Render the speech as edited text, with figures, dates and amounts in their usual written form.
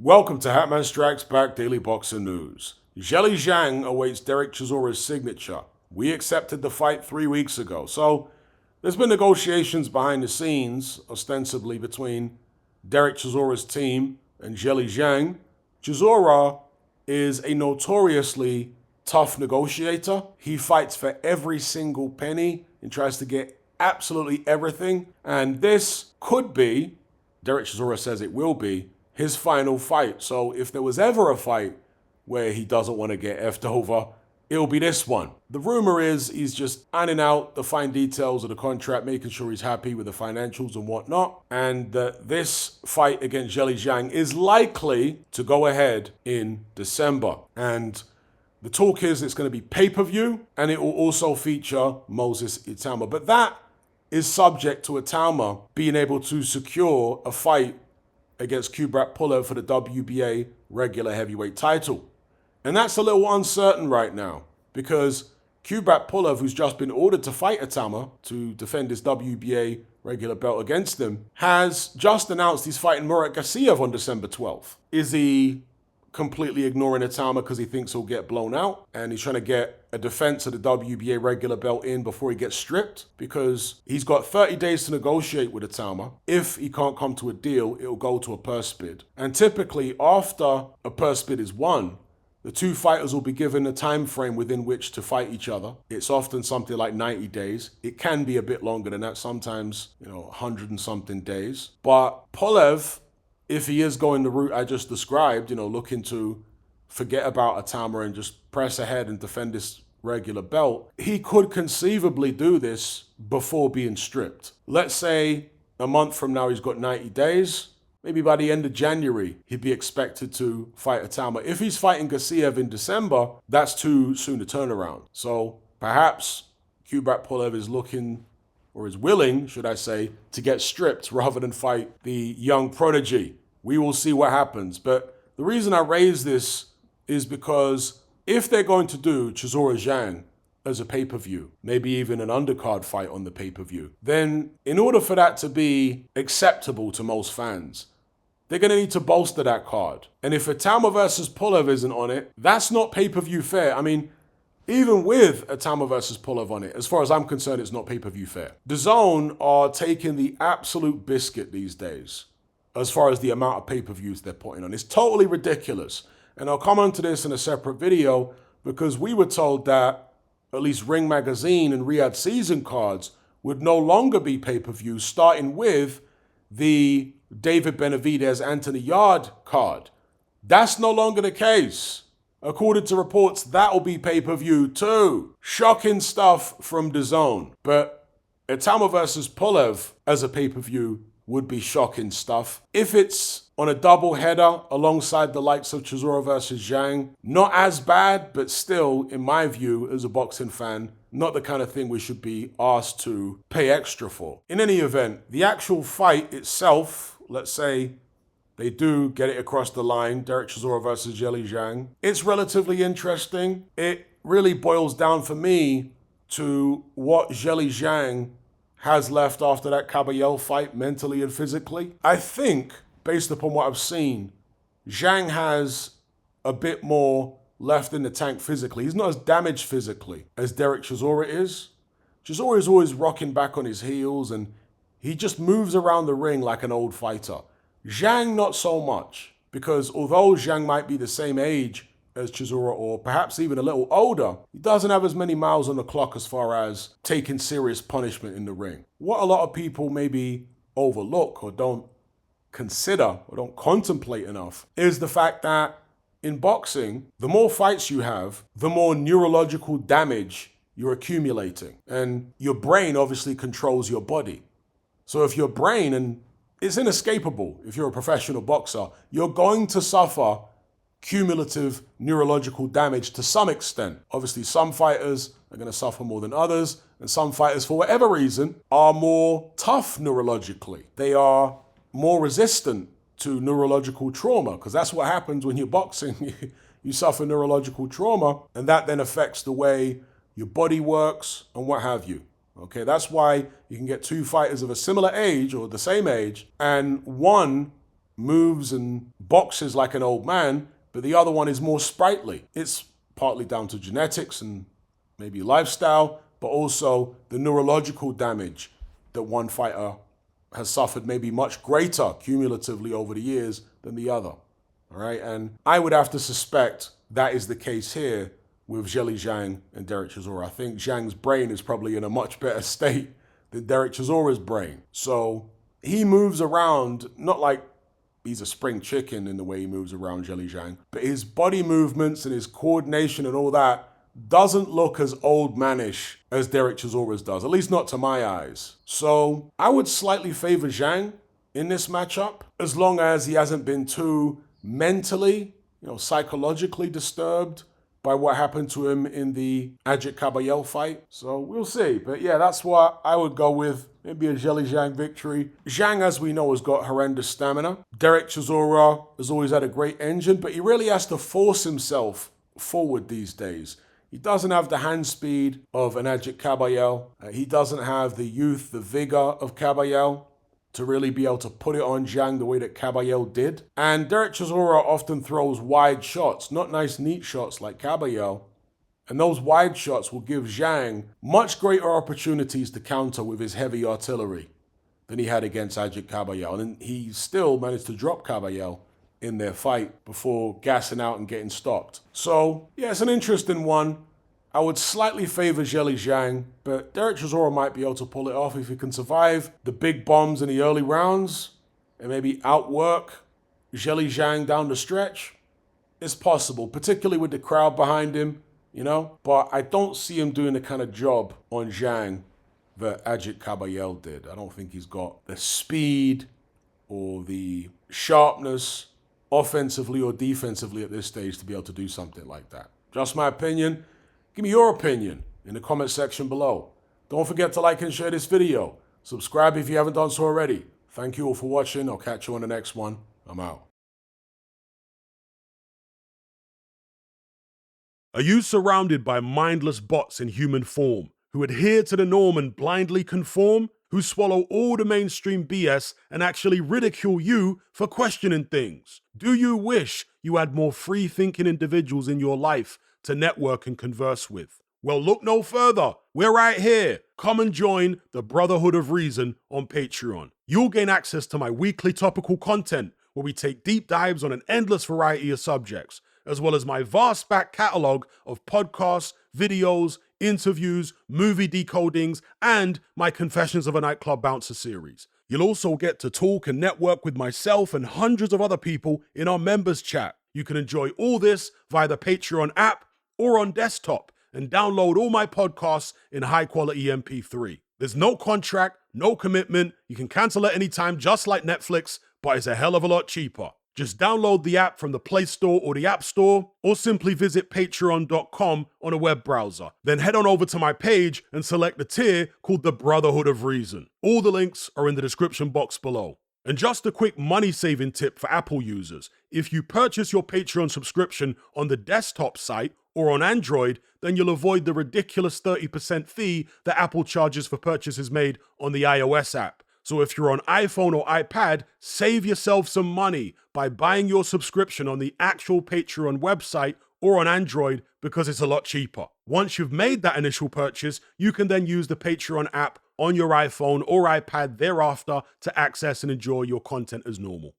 Welcome to Hatman Strikes Back Daily Boxing News. Zhilei Zhang awaits Derek Chisora's signature. We accepted the fight 3 weeks ago. So there's been negotiations behind the scenes, ostensibly between Derek Chisora's team and Zhilei Zhang. Chisora is a notoriously tough negotiator. He fights for every single penny and tries to get absolutely everything. And this could be, Derek Chisora says it will be, his final fight. So if there was ever a fight where he doesn't want to get effed over, it'll be this one. The rumor is he's just ironing out the fine details of the contract, making sure he's happy with the financials and whatnot. And this fight against Zhilei Zhang is likely to go ahead in December. And the talk is it's going to be pay-per-view, and it will also feature Moses Itauma. But that is subject to Itauma being able to secure a fight against Pulev for the WBA regular heavyweight title. And that's a little uncertain right now because Pulev, who's just been ordered to fight Itauma to defend his WBA regular belt against him, has just announced he's fighting Murat Gassiev on December 12th. Is he completely ignoring Itauma because he thinks he'll get blown out and he's trying to get a defense of the WBA regular belt in before he gets stripped? Because he's got 30 days to negotiate with Itauma. If he can't come to a deal, it'll go to a purse bid. And typically after a purse bid is won, the two fighters will be given a time frame within which to fight each other. It's often something like 90 days. It can be a bit longer than that, sometimes, 100 and something days. But Pulev, if he is going the route I just described, looking to forget about Itauma and just press ahead and defend this regular belt, he could conceivably do this before being stripped. Let's say a month from now he's got 90 days. Maybe by the end of January, he'd be expected to fight Itauma. If he's fighting Gassiev in December, that's too soon to turn around. So perhaps Pulev is looking, or is willing, should I say, to get stripped rather than fight the young prodigy. We will see what happens. But the reason I raise this is because if they're going to do Chisora Zhang as a pay-per-view, maybe even an undercard fight on the pay-per-view, then in order for that to be acceptable to most fans, they're going to need to bolster that card. And if Itauma versus Pulev isn't on it, that's not pay-per-view fair. I mean, even with Itauma versus Pulev on it, as far as I'm concerned, it's not pay-per-view fair. Dazn are taking the absolute biscuit these days as far as the amount of pay-per-views they're putting on. It's totally ridiculous. And I'll come on to this in a separate video because we were told that at least Ring Magazine and Riyadh season cards would no longer be pay-per-views, starting with the David Benavidez Anthony Yard card. That's no longer the case. According to reports, that'll be pay-per-view too. Shocking stuff from Dazn. But Itauma versus Pulev as a pay-per-view would be shocking stuff. If it's on a double header alongside the likes of Chisora versus Jiang, not as bad, but still, in my view, as a boxing fan, not the kind of thing we should be asked to pay extra for. In any event, the actual fight itself, let's say they do get it across the line, Derek Chisora versus Zhilei Zhang, it's relatively interesting. It really boils down for me to what Zhilei Zhang has left after that Caballel fight, mentally and physically. I think, based upon what I've seen, Zhang has a bit more left in the tank physically. He's not as damaged physically as Derek Chisora is. Chisora is always rocking back on his heels and he just moves around the ring like an old fighter. Zhang, not so much, because although Zhang might be the same age as Chisora or perhaps even a little older, he doesn't have as many miles on the clock as far as taking serious punishment in the ring. What a lot of people maybe overlook or don't consider or don't contemplate enough is the fact that in boxing, the more fights you have, the more neurological damage you're accumulating. And your brain obviously controls your body. So if your brain, and it's inescapable if you're a professional boxer, you're going to suffer cumulative neurological damage to some extent. Obviously, some fighters are going to suffer more than others, and some fighters, for whatever reason, are more tough neurologically. They are more resistant to neurological trauma, because that's what happens when you're boxing. You suffer neurological trauma, and that then affects the way your body works and what have you. Okay, that's why you can get two fighters of a similar age or the same age, and one moves and boxes like an old man, but the other one is more sprightly. It's partly down to genetics and maybe lifestyle, but also the neurological damage that one fighter has suffered maybe much greater cumulatively over the years than the other. All right, and I would have to suspect that is the case here with Zhilei Zhang and Derek Chisora. I think Zhang's brain is probably in a much better state than Derek Chisora's brain. So he moves around, not like he's a spring chicken in the way he moves around Zhilei Zhang, but his body movements and his coordination and all that doesn't look as old manish as Derek Chisora's does, at least not to my eyes. So I would slightly favor Zhang in this matchup, as long as he hasn't been too mentally, psychologically disturbed by what happened to him in the Ajit Kabayel fight. So we'll see. But yeah, that's what I would go with. Maybe a Zhilei Zhang victory. Zhang, as we know, has got horrendous stamina. Derek Chisora has always had a great engine, but he really has to force himself forward these days. He doesn't have the hand speed of an Ajit Kabayel. He doesn't have the youth, the vigor of Kabayel to really be able to put it on Jiang the way that Kabayel did. And Derek Chisora often throws wide shots, not nice, neat shots like Kabayel. And those wide shots will give Jiang much greater opportunities to counter with his heavy artillery than he had against Ajit Kabayel. And he still managed to drop Kabayel in their fight before gassing out and getting stopped. So, yeah, it's an interesting one. I would slightly favor Zhilei Zhang, but Derek Chisora might be able to pull it off if he can survive the big bombs in the early rounds and maybe outwork Zhilei Zhang down the stretch. It's possible, particularly with the crowd behind him, but I don't see him doing the kind of job on Jiang that Ajit Kabayel did. I don't think he's got the speed or the sharpness offensively or defensively at this stage to be able to do something like that. Just my opinion. Give me your opinion in the comment section below. Don't forget to like and share this video. Subscribe if you haven't done so already. Thank you all for watching. I'll catch you on the next one. I'm out. Are you surrounded by mindless bots in human form who adhere to the norm and blindly conform? Who swallow all the mainstream BS and actually ridicule you for questioning things? Do you wish you had more free-thinking individuals in your life to network and converse with? Well, look no further. We're right here. Come and join the Brotherhood of Reason on Patreon. You'll gain access to my weekly topical content where we take deep dives on an endless variety of subjects, as well as my vast back catalogue of podcasts, videos, interviews, movie decodings, and my Confessions of a Nightclub Bouncer series. You'll also get to talk and network with myself and hundreds of other people in our members chat. You can enjoy all this via the Patreon app or on desktop and download all my podcasts in high-quality MP3. There's no contract, no commitment. You can cancel at any time, just like Netflix, but it's a hell of a lot cheaper. Just download the app from the Play Store or the App Store, or simply visit patreon.com on a web browser. Then head on over to my page and select the tier called the Brotherhood of Reason. All the links are in the description box below. And just a quick money-saving tip for Apple users. If you purchase your Patreon subscription on the desktop site or on Android, then you'll avoid the ridiculous 30% fee that Apple charges for purchases made on the iOS app. So if you're on iPhone or iPad, save yourself some money by buying your subscription on the actual Patreon website or on Android, because it's a lot cheaper. Once you've made that initial purchase, you can then use the Patreon app on your iPhone or iPad thereafter to access and enjoy your content as normal.